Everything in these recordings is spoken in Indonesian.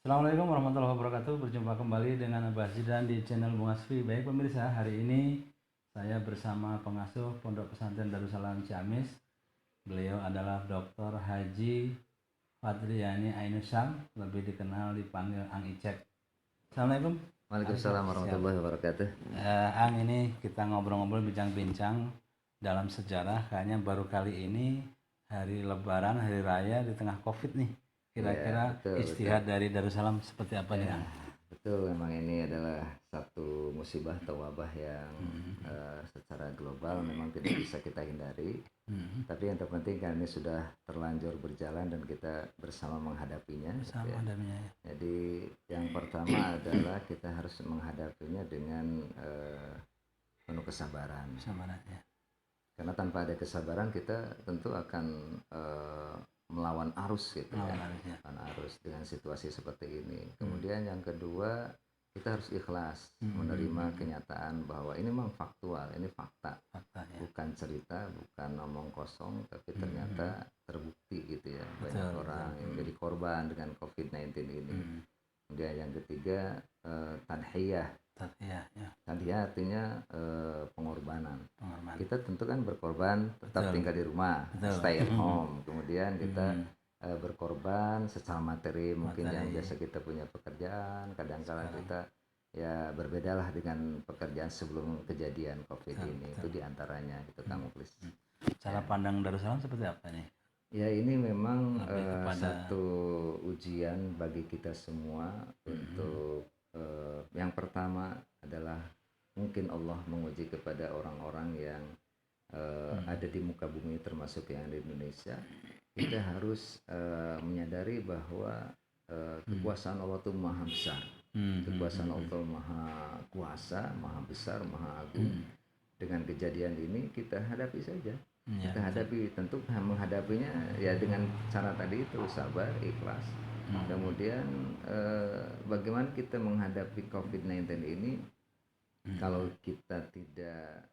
Assalamualaikum warahmatullahi wabarakatuh. Berjumpa kembali dengan Abah Zidan di channel Bung Asfi. Baik pemirsa, hari ini saya bersama pengasuh Pondok Pesantren Darussalam Ciamis. Beliau adalah Dr. Haji Fadriani Ainusam, lebih dikenal dipanggil Ang Icek. Assalamualaikum. Waalaikumsalam warahmatullahi wabarakatuh. Ang, ini kita ngobrol-ngobrol bincang-bincang dalam sejarah. Kayaknya baru kali ini hari Lebaran, hari Raya di tengah COVID nih. Kira-kira betul, istihad dari Darussalam seperti apa nih, Ang? Betul, memang ini adalah satu musibah atau wabah yang secara global memang tidak bisa kita hindari. Tapi yang terpenting kan ini sudah terlanjur berjalan dan kita bersama menghadapinya. Sama ya. adanya ya. Jadi yang pertama adalah kita harus menghadapinya dengan penuh kesabaran. Kesabarannya. Karena tanpa ada kesabaran kita tentu akan melawan arus gitu ya. Melawan arus dengan situasi seperti ini. Kemudian yang kedua, kita harus ikhlas menerima kenyataan bahwa ini memang faktual, ini fakta. Ya. Bukan cerita, bukan omong kosong, tapi ternyata terbukti gitu ya. Banyak orang yang menjadi korban dengan COVID-19 ini. Kemudian yang ketiga, tadhiyah. Tadhiyah artinya pengorbanan. Kita tentu kan berkorban tetap tinggal di rumah, stay at home. Kemudian kita berkorban secara materi, mungkin yang biasa kita punya pekerjaan, kadang-kala kita ya berbedalah dengan pekerjaan sebelum kejadian COVID ini. Itu diantaranya gitu, Kang Muklis. Cara pandang Darussalam seperti apa nih? Ya, ini memang satu ujian bagi kita semua untuk yang pertama adalah mungkin Allah menguji kepada orang-orang yang ada di muka bumi termasuk yang di Indonesia. Kita harus menyadari bahwa kekuasaan Allah itu maha besar. Kekuasaan Allah maha kuasa, maha besar, maha agung. Dengan kejadian ini kita hadapi saja. Kita hadapi, tentu menghadapinya ya dengan cara tadi itu, sabar, ikhlas. Kemudian bagaimana kita menghadapi COVID-19 ini kalau kita tidak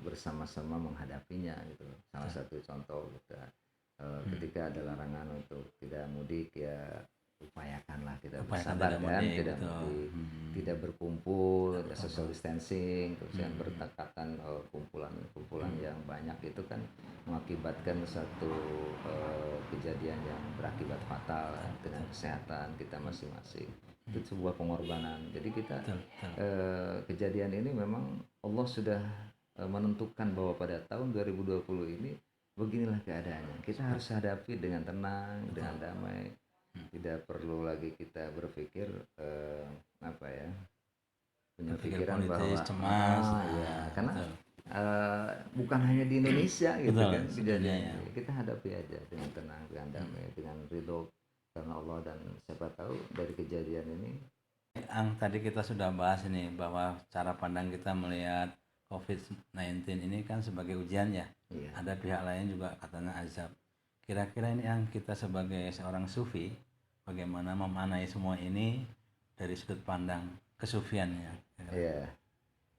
bersama-sama menghadapinya gitu. Salah satu contoh kita ketika ada larangan untuk tidak mudik, ya upayakanlah kita bersabar kan, tidak berkumpul, social distancing, terus yang berdekatan, kumpulan yang banyak itu kan mengakibatkan satu kejadian yang berakibat fatal dengan kesehatan kita masing-masing. Itu sebuah pengorbanan. Jadi kita kejadian ini memang Allah sudah menentukan bahwa pada tahun 2020 ini beginilah keadaannya. Kita harus hadapi dengan tenang, dengan damai. Tidak perlu lagi kita berpikir punya pikiran bahwa cemas, karena bukan hanya di Indonesia gitu kan kejadian. Kita hadapi aja dengan tenang, dengan damai, dengan ridho karena Allah, dan siapa tahu dari kejadian ini. Ang, tadi kita sudah bahas ini bahwa cara pandang kita melihat COVID-19 ini kan sebagai ujian ya. Ada pihak lain juga katanya azab. Kira-kira ini yang kita sebagai seorang sufi bagaimana memaknai semua ini dari sudut pandang kesufian ya.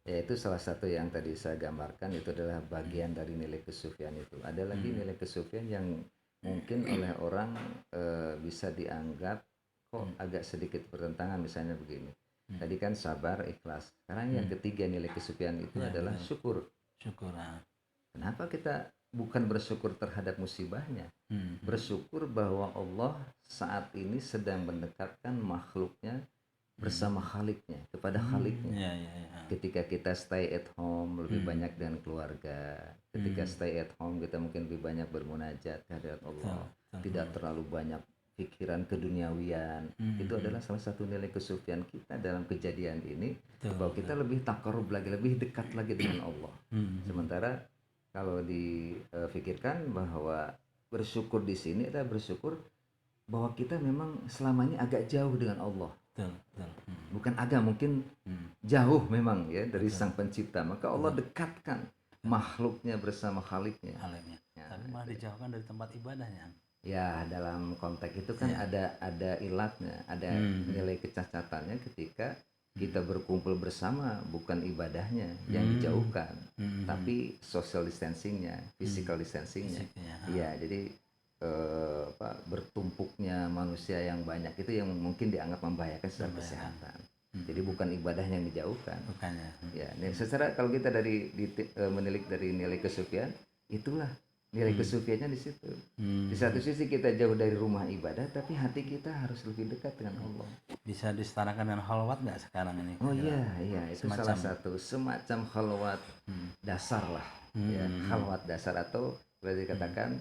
Ya itu salah satu yang tadi saya gambarkan, itu adalah bagian dari nilai kesufian itu. Ada lagi nilai kesufian yang mungkin oleh orang bisa dianggap kok agak sedikit bertentangan, misalnya begini. Tadi kan sabar, ikhlas. Sekarang yang ketiga nilai kesufian itu adalah syukur. Kenapa kita bukan bersyukur terhadap musibahnya, bersyukur bahwa Allah saat ini sedang mendekatkan makhluknya bersama Khaliknya, kepada Khaliknya. Ketika kita stay at home lebih banyak dengan keluarga, ketika stay at home kita mungkin lebih banyak bermunajat kehadirat Allah, tidak terlalu banyak pikiran keduniawian. Itu adalah salah satu nilai kesufian kita dalam kejadian ini, bahwa kita lebih takarub lagi, lebih dekat lagi dengan Allah. Sementara kalau dipikirkan bahwa bersyukur di sini adalah bersyukur bahwa kita memang selama ini agak jauh dengan Allah. Bukan agak, mungkin jauh memang ya dari Sang Pencipta. Maka Allah dekatkan makhluknya bersama Khaliknya. Tapi malah dijauhkan dari tempat ibadahnya. Ya, dalam konteks itu kan ada ilatnya, ada nilai kecacatannya ketika kita berkumpul bersama, bukan ibadahnya yang dijauhkan, tapi social distancingnya, physical distancingnya. Ya, jadi bertumpuknya manusia yang banyak itu yang mungkin dianggap membahayakan secara kesehatan. Jadi bukan ibadahnya yang dijauhkan. Bukannya. Ya, secara kalau kita menilik dari nilai kesufian, itulah nilai kesufiannya di situ. Di satu sisi kita jauh dari rumah ibadah, tapi hati kita harus lebih dekat dengan Allah. Bisa disetarakan dengan khalwat nggak sekarang ini? Oh iya, itu salah satu semacam khalwat dasar lah, ya, khalwat dasar atau boleh dikatakan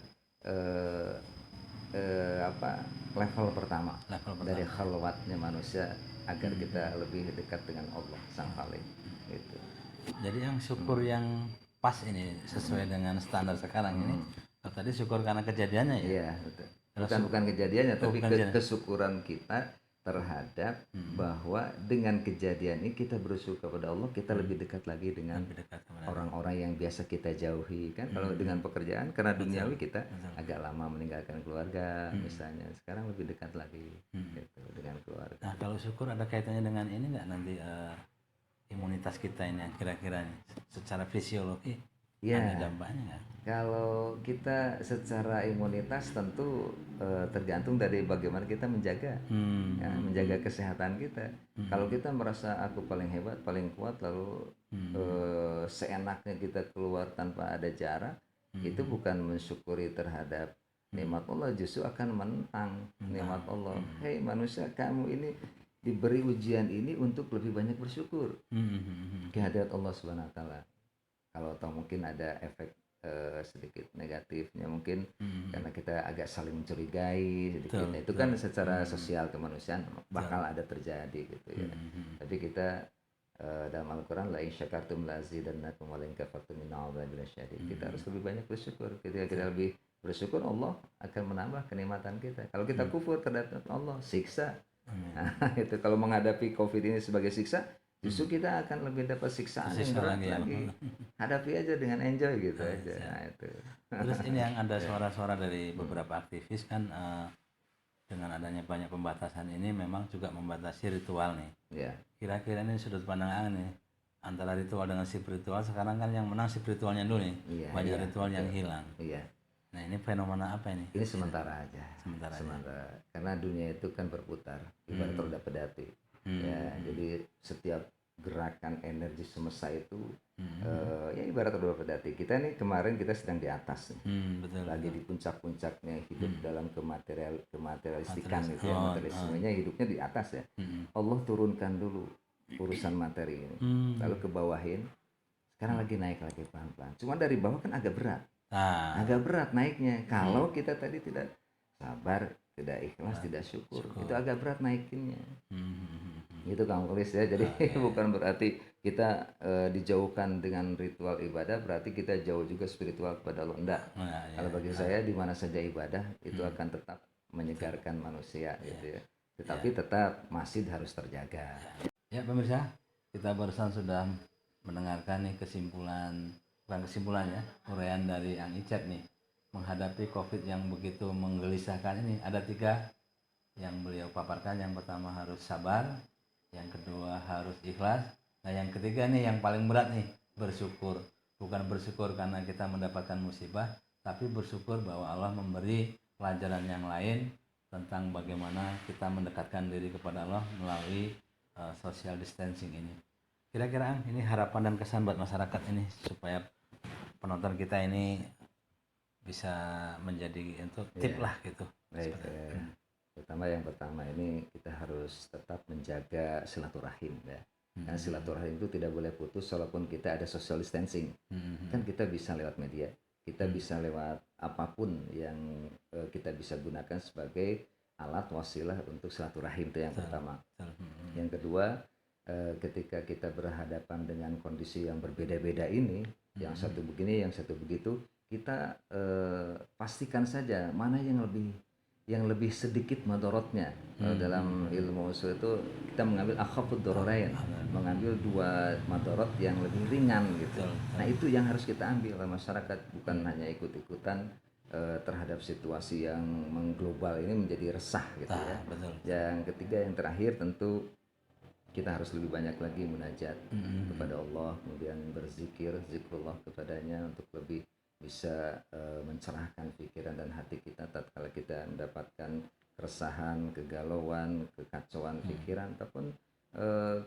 level pertama dari khalwatnya manusia agar kita lebih dekat dengan Allah Sang Khalik. Gitu. Jadi yang syukur yang pas ini sesuai dengan standar sekarang ini. Tadi syukur karena kejadiannya ya. Iya, betul. Bukan kejadiannya, tapi kesyukuran kita terhadap bahwa dengan kejadian ini kita bersyukur kepada Allah, kita lebih dekat lagi dengan orang-orang yang biasa kita jauhi kan. Kalau dengan pekerjaan karena duniawi kita agak lama meninggalkan keluarga misalnya, sekarang lebih dekat lagi gitu, dengan keluarga. Nah kalau syukur ada kaitannya dengan ini nggak nanti imunitas kita ini kira-kira secara fisiologi ada dampaknya nggak? Kalau kita secara imunitas tentu tergantung dari bagaimana kita menjaga, menjaga kesehatan kita. Kalau kita merasa aku paling hebat, paling kuat, lalu seenaknya kita keluar tanpa ada jarak, itu bukan mensyukuri terhadap nikmat Allah, justru akan menentang nikmat Allah. Hei manusia, kamu ini diberi ujian ini untuk lebih banyak bersyukur kehadirat Allah Subhanahu Wa Taala. Kalau atau mungkin ada efek sedikit negatifnya mungkin karena kita agak saling mencurigai sedikit. Itu kan secara sosial kemanusiaan bakal ada terjadi gitu ya. Tapi kita dalam Al-Quran la in syakartum la azidannakum wa la in kafartum inna 'adzabi lasyadid. Kita harus lebih banyak bersyukur. Ketika kita lebih bersyukur, Allah akan menambah kenikmatan kita. Kalau kita kufur terhadap Allah, siksa. Nah, itu kalau menghadapi Covid ini sebagai siksa, justru kita akan lebih dapat siksaan yang berat lagi. Hadapi aja dengan enjoy gitu aja. Nah, itu. Terus ini yang ada suara-suara dari beberapa aktivis kan dengan adanya banyak pembatasan ini memang juga membatasi ritual nih. Kira-kira ini sudut pandang nih antara ritual dengan spiritual. Sekarang kan yang menang spiritualnya dulu nih. Banyak ritual yang hilang. Nah ini fenomena apa ini? Ini sementara aja. Sementara. Karena dunia itu kan berputar, ibarat roda pedati. Ya, jadi setiap gerakan energi semesta itu ya ibarat roda pedati. Kita nih kemarin kita sedang di atas nih. Lagi di puncak-puncaknya hidup dalam kematerialistikan gitu ya, materialismenya hidupnya di atas ya. Allah turunkan dulu urusan materi ini. Lalu ke bawahin. Sekarang lagi naik lagi pelan-pelan. Cuma dari bawah kan agak berat. Agak berat naiknya kalau kita tadi tidak sabar, tidak ikhlas, tidak syukur. Itu agak berat naikinnya. Itu Kang Kulis ya. Jadi bukan berarti kita dijauhkan dengan ritual ibadah berarti kita jauh juga spiritual kepada Allah. Enggak. Kalau bagi saya di mana saja ibadah itu akan tetap menyegarkan manusia gitu ya. Tetapi tetap masjid harus terjaga. Ya pemirsa, kita barusan sudah mendengarkan nih bukan kesimpulan ya, uraian dari Ang Icet nih menghadapi Covid yang begitu menggelisahkan ini. Ada 3 yang beliau paparkan. Yang pertama harus sabar, yang kedua harus ikhlas, nah yang ketiga nih yang paling berat nih, bersyukur. Bukan bersyukur karena kita mendapatkan musibah, tapi bersyukur bahwa Allah memberi pelajaran yang lain tentang bagaimana kita mendekatkan diri kepada Allah melalui social distancing ini. Kira-kira ini harapan dan kesan buat masyarakat ini supaya penonton kita ini bisa menjadi untuk tip lah gitu. Baik, yang pertama ini kita harus tetap menjaga silaturahim ya. Karena silaturahim itu tidak boleh putus walaupun kita ada social distancing. Kan kita bisa lewat media, kita bisa lewat apapun yang kita bisa gunakan sebagai alat wasilah untuk silaturahim, itu yang pertama. Yang kedua, ketika kita berhadapan dengan kondisi yang berbeda-beda ini, yang satu begini, yang satu begitu, kita pastikan saja mana yang lebih sedikit madorotnya. Dalam ilmu usul itu kita mengambil akhafud dorarain, mengambil 2 madorot yang lebih ringan gitu. Nah itu yang harus kita ambil. Masyarakat bukan hanya ikut-ikutan terhadap situasi yang mengglobal ini menjadi resah gitu ya. Yang ketiga, yang terakhir tentu kita harus lebih banyak lagi munajat kepada Allah, kemudian zikrullah kepadanya untuk lebih bisa mencerahkan pikiran dan hati kita tatkala kita mendapatkan keresahan, kegalauan, kekacauan pikiran ataupun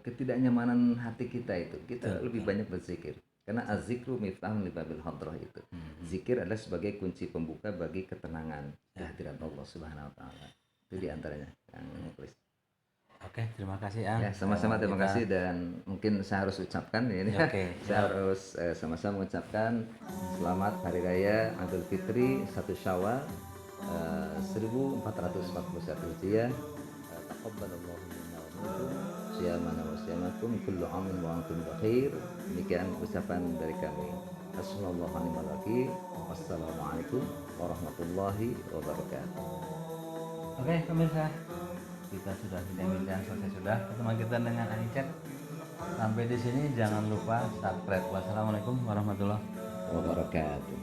ketidaknyamanan hati kita itu, kita lebih banyak berzikir. Karena az-zikru miftahun li babil hadrah itu. Zikir adalah sebagai kunci pembuka bagi ketenangan kehadiran Allah Subhanahu wa taala. Itu di antaranya yang Mukhlis. Oke, terima kasih Ang. Ya, sama-sama terima kasih, dan mungkin saya harus ucapkan ini. Oke, saya harus sama-sama mengucapkan selamat Hari Raya Idul Fitri 1 Syawal 1441 Hijriah. Taqabbalallahu minna wa minkum siyamana wa siyamakum kullu amin wa antum bikhair. Demikian ucapan dari kami. Assalamualaikum warahmatullahi wabarakatuh. Oke, pemirsa, kita sudah bincang-bincang selesai sudah pertemuan kita dengan Anicet. Sampai di sini, jangan lupa subscribe. Wassalamualaikum warahmatullahi wabarakatuh.